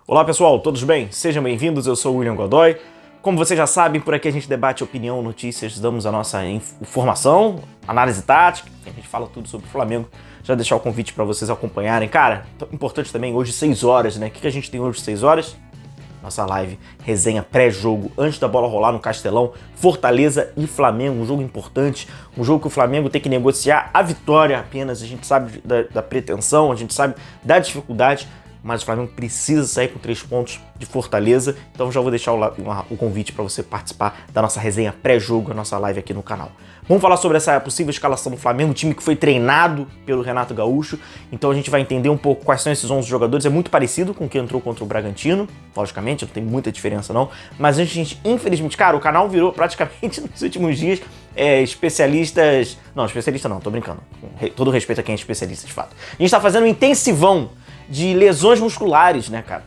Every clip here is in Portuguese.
Olá pessoal, todos bem? Sejam bem-vindos, eu sou o William Godoy. Como vocês já sabem, por aqui a gente debate opinião, notícias, damos a nossa informação, análise tática, a gente fala tudo sobre o Flamengo. Já deixar o convite para vocês acompanharem. Cara, importante também, hoje 6 horas, né? O que a gente tem hoje 6 horas? Nossa live, resenha pré-jogo, antes da bola rolar no Castelão, Fortaleza e Flamengo, um jogo importante, um jogo que o Flamengo tem que negociar a vitória apenas, a gente sabe da pretensão, a gente sabe da dificuldade, mas o Flamengo precisa sair com 3 pontos de Fortaleza, então já vou deixar o convite para você participar da nossa resenha pré-jogo, a nossa live aqui no canal. Vamos falar sobre essa possível escalação do Flamengo, um time que foi treinado pelo Renato Gaúcho, então a gente vai entender um pouco quais são esses 11 jogadores, é muito parecido com o que entrou contra o Bragantino, logicamente, não tem muita diferença não, mas a gente, infelizmente, cara, o canal virou praticamente nos últimos dias especialistas, não, especialista não, tô brincando, com todo respeito a quem é especialista de fato. A gente tá fazendo um intensivão de lesões musculares, né, cara?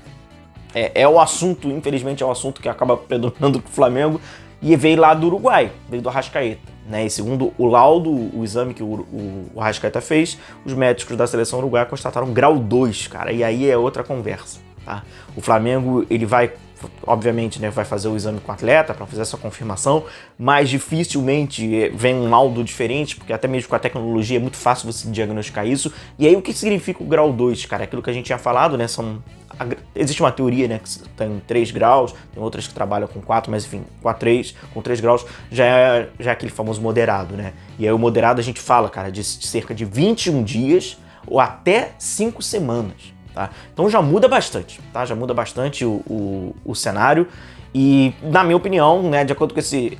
É o assunto, infelizmente, é o assunto que acaba predominando pro Flamengo e veio lá do Uruguai, veio do Arrascaeta, né? E segundo o laudo, o exame que o Arrascaeta fez, os médicos da seleção uruguaia constataram grau 2, cara, e aí é outra conversa, tá? O Flamengo, ele vai, obviamente, né, vai fazer o exame com o atleta para fazer essa confirmação, mas dificilmente vem um laudo diferente, porque até mesmo com a tecnologia é muito fácil você diagnosticar isso. E aí o que significa o grau 2, cara? Aquilo que a gente tinha falado, né, existe uma teoria, né, que tem 3 graus, tem outras que trabalham com 4, mas enfim, com 3 graus já é aquele famoso moderado, né? E aí o moderado a gente fala, cara, de cerca de 21 dias ou até 5 semanas. Tá? Então já muda bastante, tá? Já muda bastante o cenário e, na minha opinião, né, de acordo com esse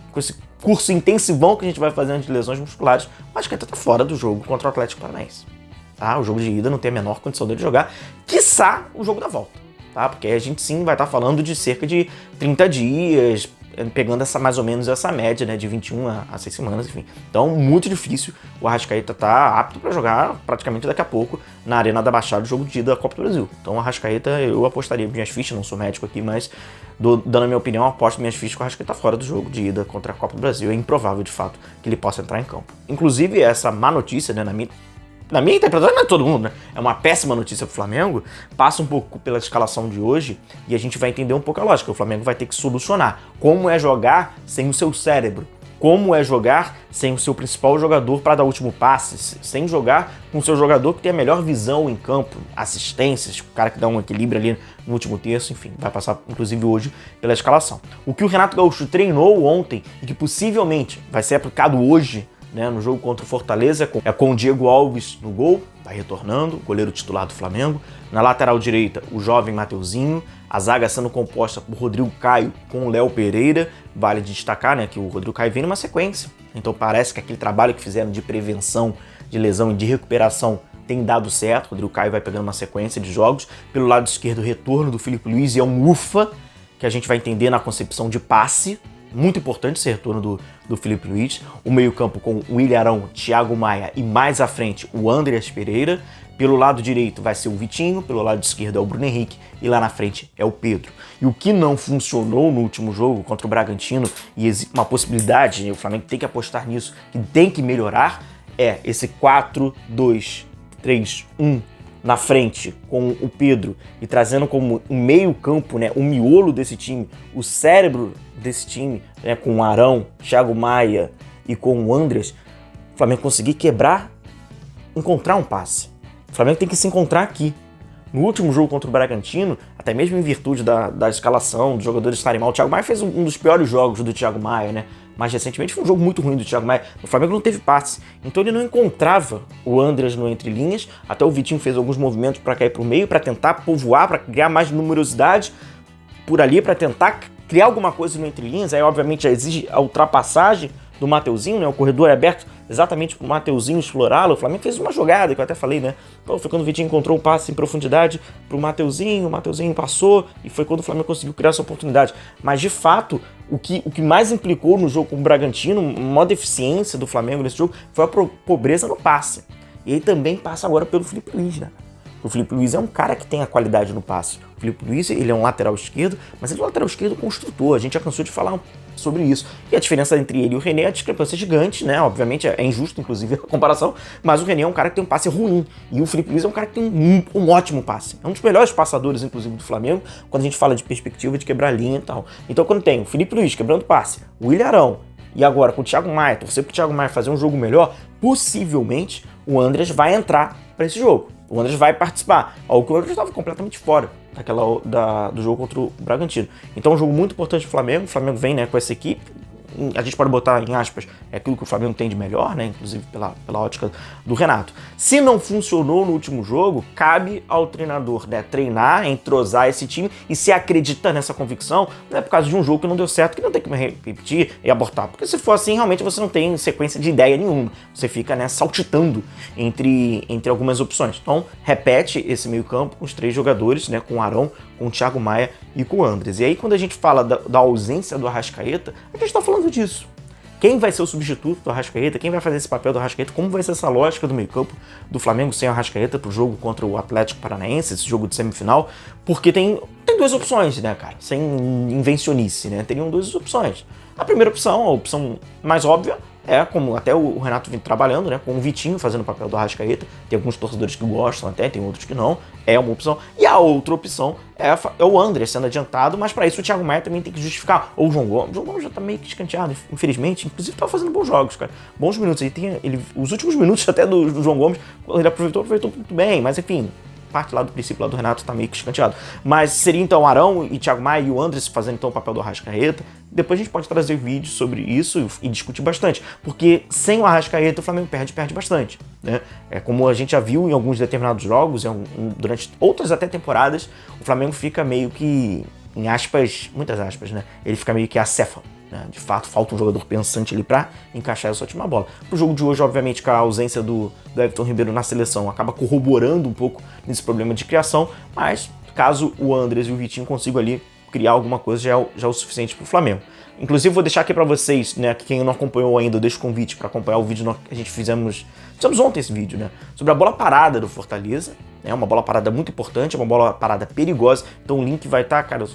curso intensivão que a gente vai fazendo de lesões musculares, o Arrascaeta tá fora do jogo contra o Atlético Paranaense. Tá? O jogo de ida não tem a menor condição dele jogar, quiçá o jogo da volta, tá? Porque a gente sim vai estar falando de cerca de 30 dias, pegando mais ou menos essa média, né, de 21 a 6 semanas, enfim. Então, muito difícil. O Arrascaeta tá apto para jogar praticamente daqui a pouco na Arena da Baixada, o jogo de ida da Copa do Brasil. Então, o Arrascaeta, eu apostaria minhas fichas, não sou médico aqui, mas dando a minha opinião, eu aposto minhas fichas que o Arrascaeta fora do jogo de ida contra a Copa do Brasil. É improvável, de fato, que ele possa entrar em campo. Inclusive, essa má notícia, né, na minha interpretação, não é todo mundo, né? É uma péssima notícia pro Flamengo, passa um pouco pela escalação de hoje e a gente vai entender um pouco a lógica. O Flamengo vai ter que solucionar como é jogar sem o seu cérebro, como é jogar sem o seu principal jogador para dar o último passe, sem jogar com o seu jogador que tem a melhor visão em campo, assistências, o cara que dá um equilíbrio ali no último terço, enfim, vai passar inclusive hoje pela escalação. O que o Renato Gaúcho treinou ontem e que possivelmente vai ser aplicado hoje, né, no jogo contra o Fortaleza, é com o Diego Alves no gol, vai retornando, goleiro titular do Flamengo. Na lateral direita, o jovem Mateuzinho, a zaga sendo composta por Rodrigo Caio com o Léo Pereira. Vale de destacar, né, que o Rodrigo Caio vem numa sequência, então parece que aquele trabalho que fizeram de prevenção de lesão e de recuperação tem dado certo. O Rodrigo Caio vai pegando uma sequência de jogos. Pelo lado esquerdo, o retorno do Filipe Luiz, e é um ufa que a gente vai entender na concepção de passe. Muito importante esse retorno do Filipe Luiz. O meio-campo com o William Arão, Thiago Maia e mais à frente o Andreas Pereira. Pelo lado direito vai ser o Vitinho, pelo lado esquerdo é o Bruno Henrique e lá na frente é o Pedro. E o que não funcionou no último jogo contra o Bragantino, e existe uma possibilidade, o Flamengo tem que apostar nisso, que tem que melhorar, é esse 4-2-3-1 na frente com o Pedro e trazendo como um meio campo, né, o miolo desse time, o cérebro desse time, né, com o Arão, Thiago Maia e com o Andreas, o Flamengo conseguir encontrar um passe. O Flamengo tem que se encontrar aqui. No último jogo contra o Bragantino, até mesmo em virtude da escalação, dos jogadores estarem mal, o Thiago Maia fez um dos piores jogos do Thiago Maia, né? Mais recentemente foi um jogo muito ruim do Thiago Maia. O Flamengo não teve passe, então ele não encontrava o Andreas no entre-linhas. Até o Vitinho fez alguns movimentos para cair para o meio, para tentar povoar, para criar mais numerosidade por ali, para tentar criar alguma coisa no entre-linhas. Aí, obviamente, já exige a ultrapassagem do Mateuzinho, né? O corredor é aberto exatamente para o Mateuzinho explorá-lo. O Flamengo fez uma jogada que eu até falei, né? Foi quando o Vitinho encontrou um passe em profundidade para o Mateuzinho passou e foi quando o Flamengo conseguiu criar essa oportunidade. Mas, de fato, o que mais implicou no jogo com o Bragantino, a maior deficiência do Flamengo nesse jogo, foi a pobreza no passe. E ele também passa agora pelo Filipe Luiz, né? O Filipe Luiz é um cara que tem a qualidade no passe. O Filipe Luiz, ele é um lateral esquerdo, mas ele é um lateral esquerdo construtor. A gente já cansou de falar sobre isso. E a diferença entre ele e o René, a discrepância é gigante, né? Obviamente é injusto, inclusive, a comparação, mas o René é um cara que tem um passe ruim e o Filipe Luís é um cara que tem um ótimo passe. É um dos melhores passadores, inclusive, do Flamengo, quando a gente fala de perspectiva de quebrar linha e tal. Então, quando tem o Filipe Luís quebrando passe, o Willian Arão e agora com o Thiago Maia, torcer pro Thiago Maia fazer um jogo melhor, possivelmente o Andrés vai entrar para esse jogo. O Andrés vai participar. O Andrés estava completamente fora do jogo contra o Bragantino. Então é um jogo muito importante pro Flamengo. O Flamengo vem, né, com essa equipe. A gente pode botar em aspas, é aquilo que o Flamengo tem de melhor, né? Inclusive pela ótica do Renato. Se não funcionou no último jogo, cabe ao treinador, né, treinar, entrosar esse time e se acredita nessa convicção, não é por causa de um jogo que não deu certo, que não tem que repetir e abortar. Porque se for assim, realmente você não tem sequência de ideia nenhuma. Você fica, né, saltitando entre algumas opções. Então, repete esse meio campo com os 3 jogadores, né, com o Arão, com o Thiago Maia e com o Andrés. E aí, quando a gente fala da ausência do Arrascaeta, a gente está falando disso. Quem vai ser o substituto do Arrascaeta? Quem vai fazer esse papel do Arrascaeta? Como vai ser essa lógica do meio-campo do Flamengo sem o Arrascaeta pro jogo contra o Atlético Paranaense, esse jogo de semifinal? Porque tem 2 opções, né, cara? Sem invencionice, né? Teriam 2 opções. A primeira opção, a opção mais óbvia, é como até o Renato vem trabalhando, né, com o Vitinho fazendo o papel do Arrascaeta. Tem alguns torcedores que gostam até, tem outros que não. É uma opção. E a outra opção é o Andrés sendo adiantado, mas para isso o Thiago Maia também tem que justificar. Ou o João Gomes. O João Gomes já tá meio que escanteado, infelizmente. Inclusive tá fazendo bons jogos, cara. Bons minutos. Os últimos minutos até do João Gomes, ele aproveitou muito bem. Mas enfim, parte lá do princípio lá do Renato tá meio que escanteado. Mas seria então o Arão e Thiago Maia e o Andrés fazendo então o papel do Arrascaeta. Depois a gente pode trazer vídeos sobre isso e discutir bastante. Porque sem o Arrascaeta o Flamengo perde bastante, né? É como a gente já viu em alguns determinados jogos, durante outras até temporadas, o Flamengo fica meio que, em aspas, muitas aspas, né? Ele fica meio que acéfalo. De fato, falta um jogador pensante ali para encaixar essa última bola. Pro jogo de hoje, obviamente, com a ausência do Everton Ribeiro na seleção, acaba corroborando um pouco nesse problema de criação, mas caso o Andrés e o Vitinho consigam ali criar alguma coisa, já é o suficiente pro Flamengo. Inclusive, vou deixar aqui para vocês, né, que quem não acompanhou ainda, eu deixo o convite para acompanhar o vídeo que a gente fizemos ontem esse vídeo, né, sobre a bola parada do Fortaleza. É uma bola parada muito importante, é uma bola parada perigosa. Então o link vai estar, cara,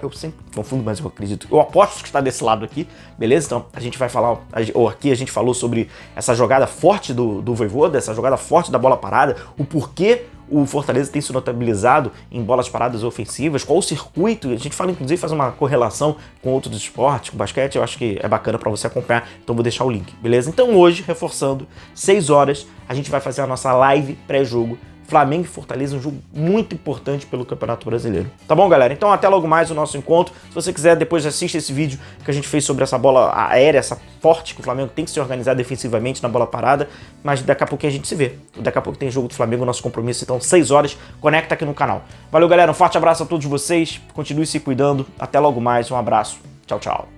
eu sempre confundo, mas eu acredito. Eu aposto que está desse lado aqui, beleza? Então a gente vai falar, ou aqui a gente falou sobre essa jogada forte do Vojvoda, essa jogada forte da bola parada, o porquê o Fortaleza tem se notabilizado em bolas paradas ofensivas, qual o circuito, a gente fala inclusive, faz uma correlação com outros esportes, com basquete, eu acho que é bacana para você acompanhar, então vou deixar o link, beleza? Então hoje, reforçando, 6 horas, a gente vai fazer a nossa live pré-jogo Flamengo e Fortaleza, um jogo muito importante pelo Campeonato Brasileiro. Tá bom, galera? Então até logo mais o nosso encontro. Se você quiser, depois assiste esse vídeo que a gente fez sobre essa bola aérea, essa forte que o Flamengo tem que se organizar defensivamente na bola parada, mas daqui a pouquinho a gente se vê. Daqui a pouco tem jogo do Flamengo, nosso compromisso, então 6 horas, conecta aqui no canal. Valeu, galera, um forte abraço a todos vocês, continue se cuidando, até logo mais, um abraço, tchau, tchau.